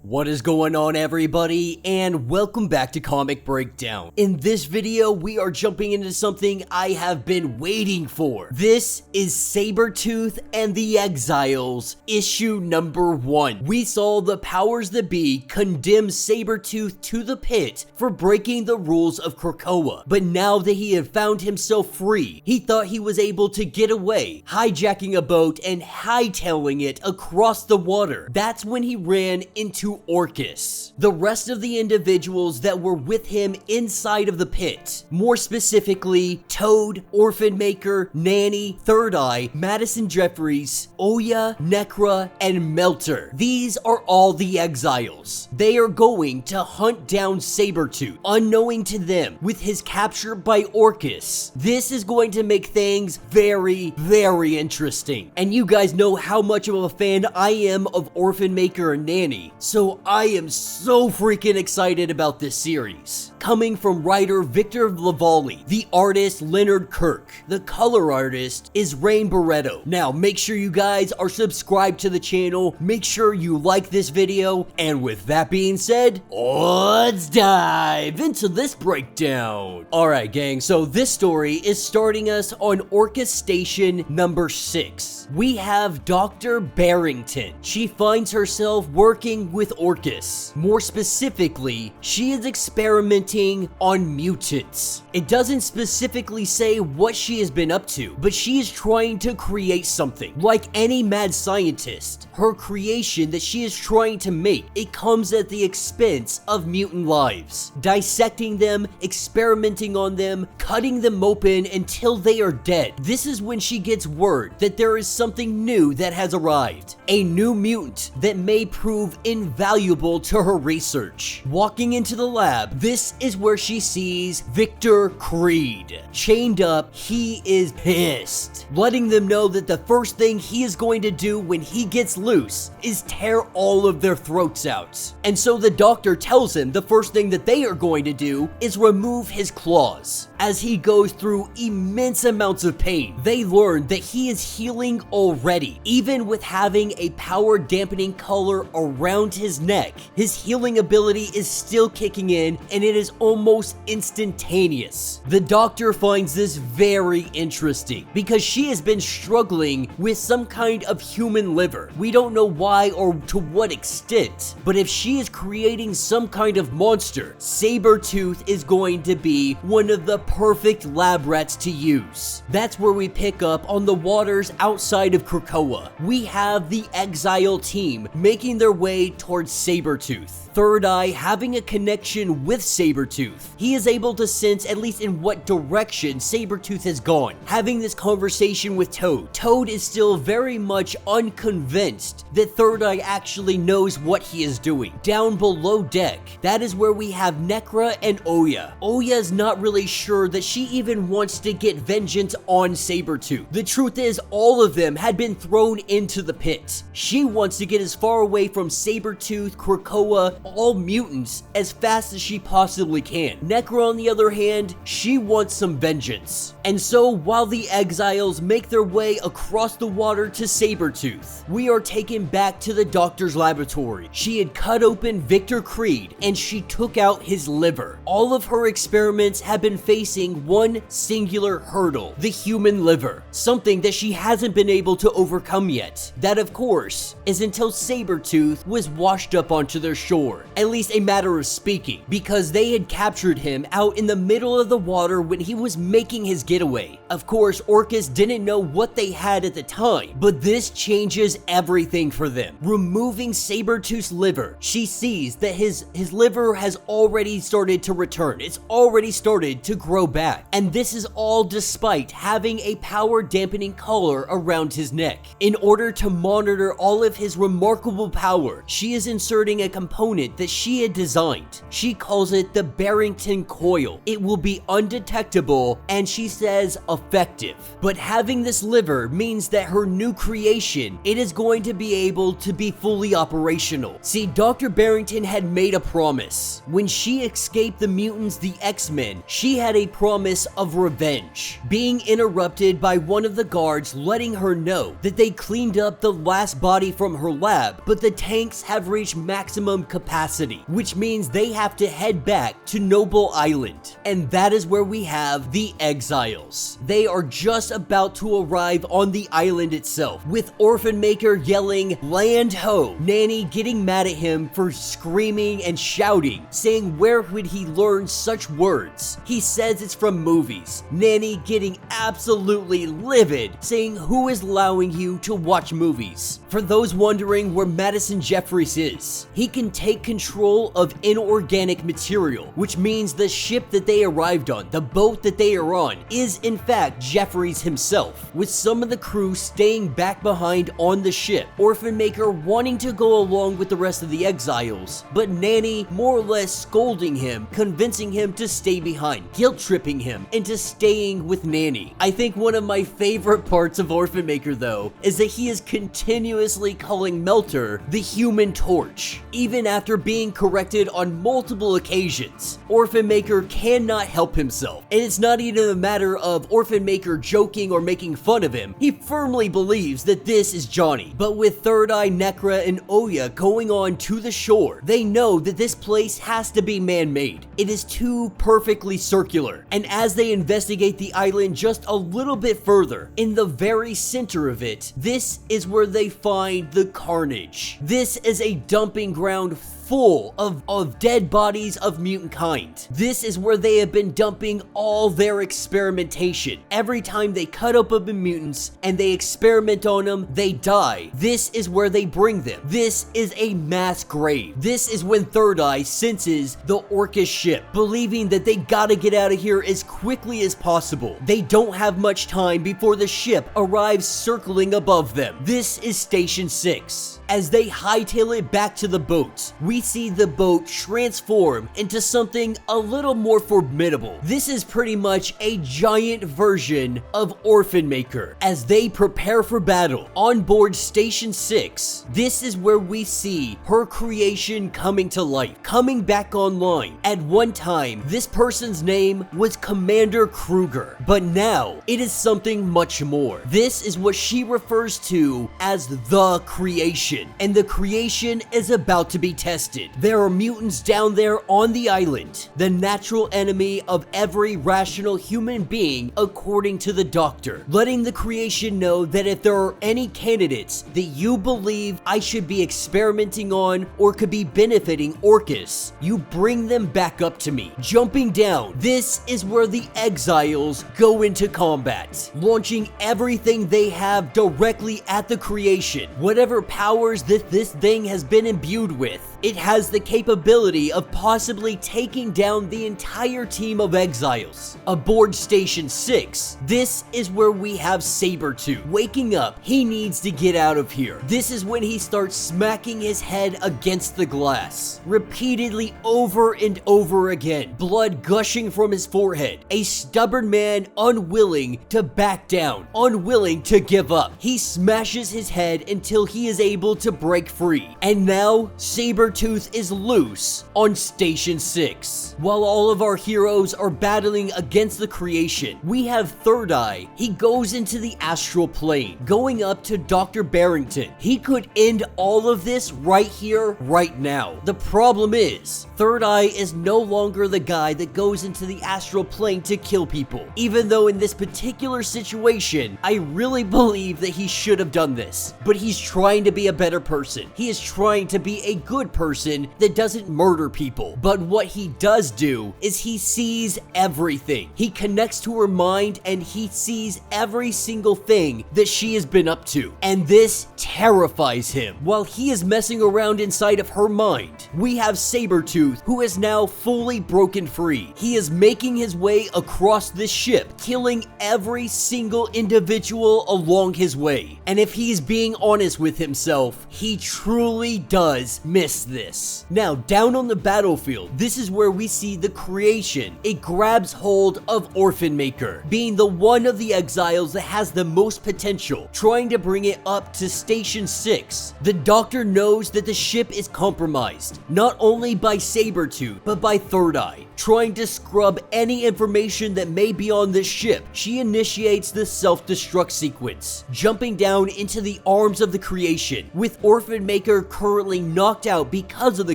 What is going on, everybody, and welcome back to Comic Breakdown. In this video, we are jumping into something I have been waiting for. This is Sabretooth and the Exiles, issue number 1. We saw the powers that be condemn Sabretooth to the pit for breaking the rules of Krakoa. But now that he had found himself free, he thought he was able to get away, hijacking a boat and hightailing it across the water. That's when he ran into Orcus. The rest of the individuals that were with him inside of the pit, more specifically Toad, Orphan Maker, Nanny, Third Eye, Madison Jeffries, Oya, Necra, and Melter. These are all the Exiles. They are going to hunt down Sabretooth, unknowing to them, with his capture by Orcus. This is going to make things very, very interesting. And you guys know how much of a fan I am of Orphan Maker and Nanny, so I am so freaking excited about this series. Coming from writer Victor LaValle, the artist Leonard Kirk, the color artist is Rain Barretto. Now make sure you guys are subscribed to the channel, make sure you like this video, and with that being said, let's dive into this breakdown. Alright gang, so this story is starting us on Orcus Station number 6. We have Dr. Barrington. She finds herself working with Orcus. More specifically, she is experimenting on mutants. It doesn't specifically say what she has been up to, but she is trying to create something. Like any mad scientist, her creation that she is trying to make, it comes at the expense of mutant lives. Dissecting them, experimenting on them, cutting them open until they are dead. This is when she gets word that there is something new that has arrived. A new mutant that may prove invaluable to her research. Walking into the lab, this is where she sees Victor Creed. Chained up, he is pissed, letting them know that the first thing he is going to do when he gets loose is tear all of their throats out. And so the doctor tells him the first thing that they are going to do is remove his claws. As he goes through immense amounts of pain, they learn that he is healing already. Even with having a power dampening color around his neck, his healing ability is still kicking in, and it is almost instantaneous. The doctor finds this very interesting because she has been struggling with some kind of human liver. We don't know why or to what extent, but if she is creating some kind of monster, Sabretooth is going to be one of the perfect lab rats to use. That's where we pick up on the waters outside of Krakoa. We have the Exile team making their way towards Sabretooth. Third Eye having a connection with Sabretooth. He is able to sense at least in what direction Sabretooth has gone. Having this conversation with Toad. Toad is still very much unconvinced that Third Eye actually knows what he is doing. Down below deck, that is where we have Necra and Oya. Oya is not really sure that she even wants to get vengeance on Sabretooth. The truth is, all of them had been thrown into the pit. She wants to get as far away from Sabretooth, Krakoa, all mutants as fast as she possibly can. Necra, on the other hand, she wants some vengeance. And so while the Exiles make their way across the water to Sabretooth, we are taken back to the doctor's laboratory. She had cut open Victor Creed and she took out his liver. All of her experiments have been facing one singular hurdle, the human liver, something that she hasn't been able to overcome yet. That, of course, is until Sabretooth was washed up onto their shore. At least a matter of speaking, because they had captured him out in the middle of the water when he was making his getaway. Of course, Orcus didn't know what they had at the time, but this changes everything for them. Removing Sabretooth's liver, she sees that his liver has already started to return. It's already started to grow back. And this is all despite having a power dampening collar around his neck. In order to monitor all of his remarkable power, she is inserting a component that she had designed. She calls it the Barrington coil. It will be undetectable and she says effective. But having this liver means that her new creation, it is going to be able to be fully operational. See, Dr. Barrington had made a promise. When she escaped the mutants, the X-Men, she had a promise of revenge, being interrupted by one of the guards letting her know that they cleaned up the last body from her lab, but the tanks have reached maximum capacity, which means they have to head back to Noble Island. And that is where we have the Exiles. They are just about to arrive on the island itself, with Orphan Maker yelling, "Land ho!" Nanny getting mad at him for screaming and shouting, saying where would he learn such words? He says it's from movies. Nanny getting absolutely livid, saying who is allowing you to watch movies? For those wondering where Madison Jeffries is, he can take control of inorganic material, which means the ship that they arrived on, the boat that they are on, is in fact Jeffries himself, with some of the crew staying back behind on the ship. Orphan Maker wanting to go along with the rest of the Exiles, but Nanny more or less scolding him, convincing him to stay behind, guilt-tripping him into staying with Nanny. I think one of my favorite parts of Orphan Maker though, is that he is continuously calling Melter the Human Torch. Even after being corrected on multiple occasions, Orphan Maker cannot help himself. And it's not even a matter of Orphan Maker joking or making fun of him. He firmly believes that this is Johnny. But with Third Eye, Necra, and Oya going on to the shore, they know that this place has to be man-made. It is too perfectly circular. And as they investigate the island just a little bit further, in the very center of it, this is where they find the carnage. This is a dumping ground full of dead bodies of mutant kind. This is where they have been dumping all their experimentation. Every time they cut up the mutants and they experiment on them, they die. This is where they bring them. This is a mass grave. This is when Third Eye senses the Orcus ship, believing that they gotta get out of here as quickly as possible. They don't have much time before the ship arrives circling above them. This is Station 6. As they hightail it back to the boat, we see the boat transform into something a little more formidable. This is pretty much a giant version of Orphan Maker. As they prepare for battle on board Station 6, this is where we see her creation coming to life, coming back online. At one time, this person's name was Commander Kruger, but now it is something much more. This is what she refers to as the creation. And the creation is about to be tested. There are mutants down there on the island, the natural enemy of every rational human being according to the doctor, letting the creation know that if there are any candidates that you believe I should be experimenting on or could be benefiting Orcus, you bring them back up to me. Jumping down, this is where the Exiles go into combat, launching everything they have directly at the creation. Whatever powers that this thing has been imbued with, it has the capability of possibly taking down the entire team of Exiles. Aboard Station 6, this is where we have Sabretooth. Waking up, he needs to get out of here. This is when he starts smacking his head against the glass, repeatedly over and over again, blood gushing from his forehead. A stubborn man unwilling to back down, unwilling to give up. He smashes his head until he is able to break free. And now, Sabretooth is loose on Station 6. While all of our heroes are battling against the creation, we have Third Eye. He goes into the astral plane, going up to Dr. Barrington. He could end all of this right here, right now. The problem is, Third Eye is no longer the guy that goes into the astral plane to kill people. Even though in this particular situation, I really believe that he should have done this. But he's trying to be a better person. He is trying to be a good person that doesn't murder people. But what he does do is he sees everything. He connects to her mind and he sees every single thing that she has been up to. And this terrifies him. While he is messing around inside of her mind, we have Sabretooth, who is now fully broken free. He is making his way across this ship, killing every single individual along his way. And if he's being honest with himself, he truly does miss this. Now, down on the battlefield, this is where we see the creation. It grabs hold of Orphan Maker, being the one of the exiles that has the most potential, trying to bring it up to Station 6. The Doctor knows that the ship is compromised, not only by Sabretooth, but by Third Eye, trying to scrub any information that may be on this ship. She initiates the self-destruct sequence, jumping down into the arms of the creation, with Orphan Maker currently knocked out because of the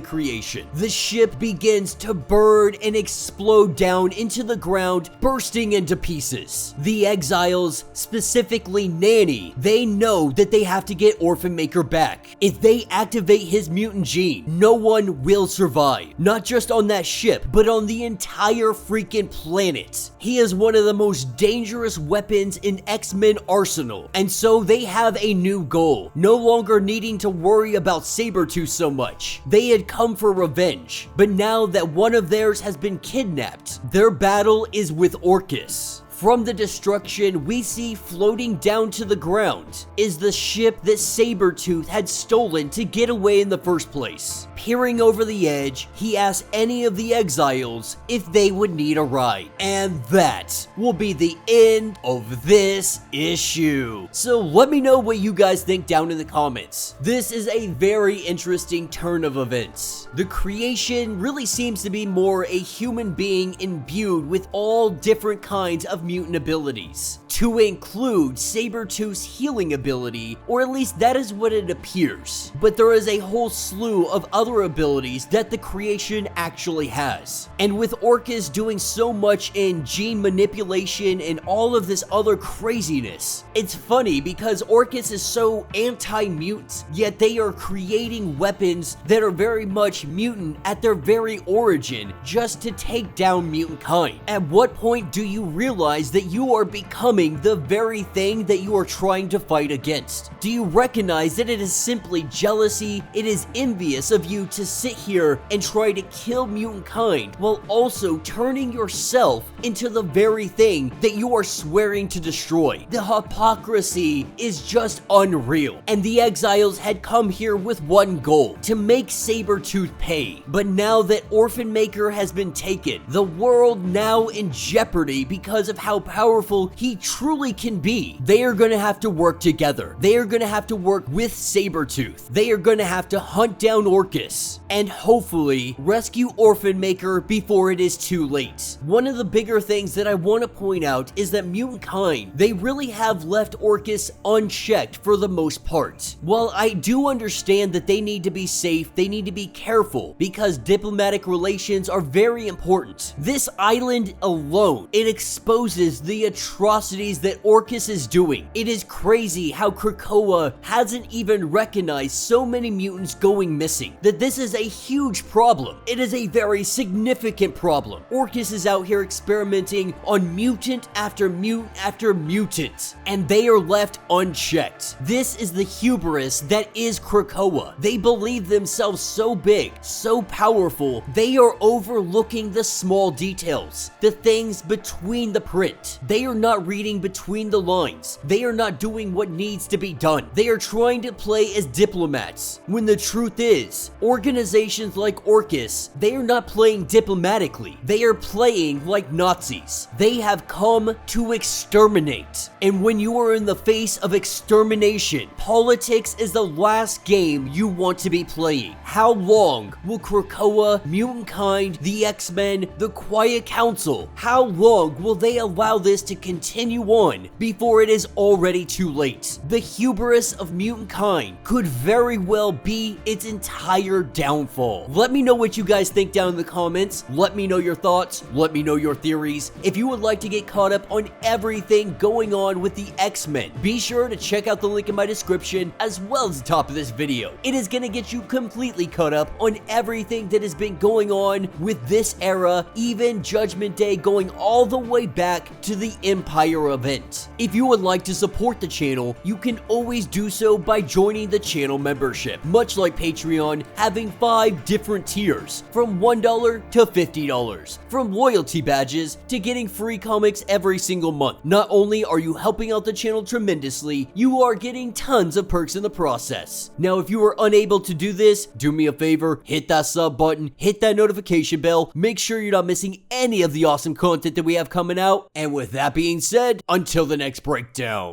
creation. The ship begins to burn and explode down into the ground, bursting into pieces. The exiles, specifically Nanny, they know that they have to get Orphan Maker back. If they activate his mutant gene, no one will survive. Not just on that ship, but on the entire freaking planet. He is one of the most dangerous weapons in X-Men arsenal, and so they have a new goal, no longer needing to worry about Sabretooth so much. They had come for revenge, but now that one of theirs has been kidnapped, their battle is with Orcus. From the destruction we see floating down to the ground is the ship that Sabretooth had stolen to get away in the first place. Peering over the edge, he asks any of the exiles if they would need a ride. And that will be the end of this issue. So let me know what you guys think down in the comments. This is a very interesting turn of events. The creation really seems to be more a human being imbued with all different kinds of mutant abilities, to include Sabretooth's healing ability, or at least that is what it appears. But there is a whole slew of other abilities that the creation actually has. And with Orcus doing so much in gene manipulation and all of this other craziness, it's funny because Orcus is so anti-mutant, yet they are creating weapons that are very much mutant at their very origin just to take down mutant kind. At what point do you realize that you are becoming the very thing that you are trying to fight against? Do you recognize that it is simply jealousy? It is envious of you to sit here and try to kill mutant kind while also turning yourself into the very thing that you are swearing to destroy. The hypocrisy is just unreal. And the exiles had come here with one goal: to make Sabretooth pay. But now that Orphan Maker has been taken, the world now in jeopardy because of how powerful he truly can be. They are going to have to work together. They are going to have to work with Sabretooth. They are going to have to hunt down Orcus and hopefully rescue Orphan Maker before it is too late. One of the bigger things that I want to point out is that mutant kind, they really have left Orcus unchecked for the most part. While I do understand that they need to be safe, they need to be careful because diplomatic relations are very important. This island alone, it exposes the atrocities that Orcus is doing. It is crazy how Krakoa hasn't even recognized so many mutants going missing, that this is a huge problem. It is a very significant problem. Orcus is out here experimenting on mutant after mutant after mutant, and they are left unchecked. This is the hubris that is Krakoa. They believe themselves so big, so powerful, they are overlooking the small details, the things between the print. They are not reading between the lines. They are not doing what needs to be done. They are trying to play as diplomats, when the truth is, organizations like Orcus, they are not playing diplomatically. They are playing like Nazis. They have come to exterminate. And when you are in the face of extermination, politics is the last game you want to be playing. How long will Krakoa, mutant kind, the X-Men, the Quiet Council, how long will they allow this to continue on before it is already too late? The hubris of mutant kind could very well be its entire downfall. Let me know what you guys think down in the comments. Let me know your thoughts. Let me know your theories. If you would like to get caught up on everything going on with the X-Men, be sure to check out the link in my description as well as the top of this video. It is going to get you completely caught up on everything that has been going on with this era, even Judgment Day, going all the way back back to the Empire event. If you would like to support the channel, you can always do so by joining the channel membership, much like Patreon, having 5 different tiers, from $1 to $50, from loyalty badges to getting free comics every single month. Not only are you helping out the channel tremendously, you are getting tons of perks in the process. Now, if you are unable to do this, do me a favor, hit that sub button, hit that notification bell, make sure you're not missing any of the awesome content that we have coming out, and with that being said, until the next breakdown.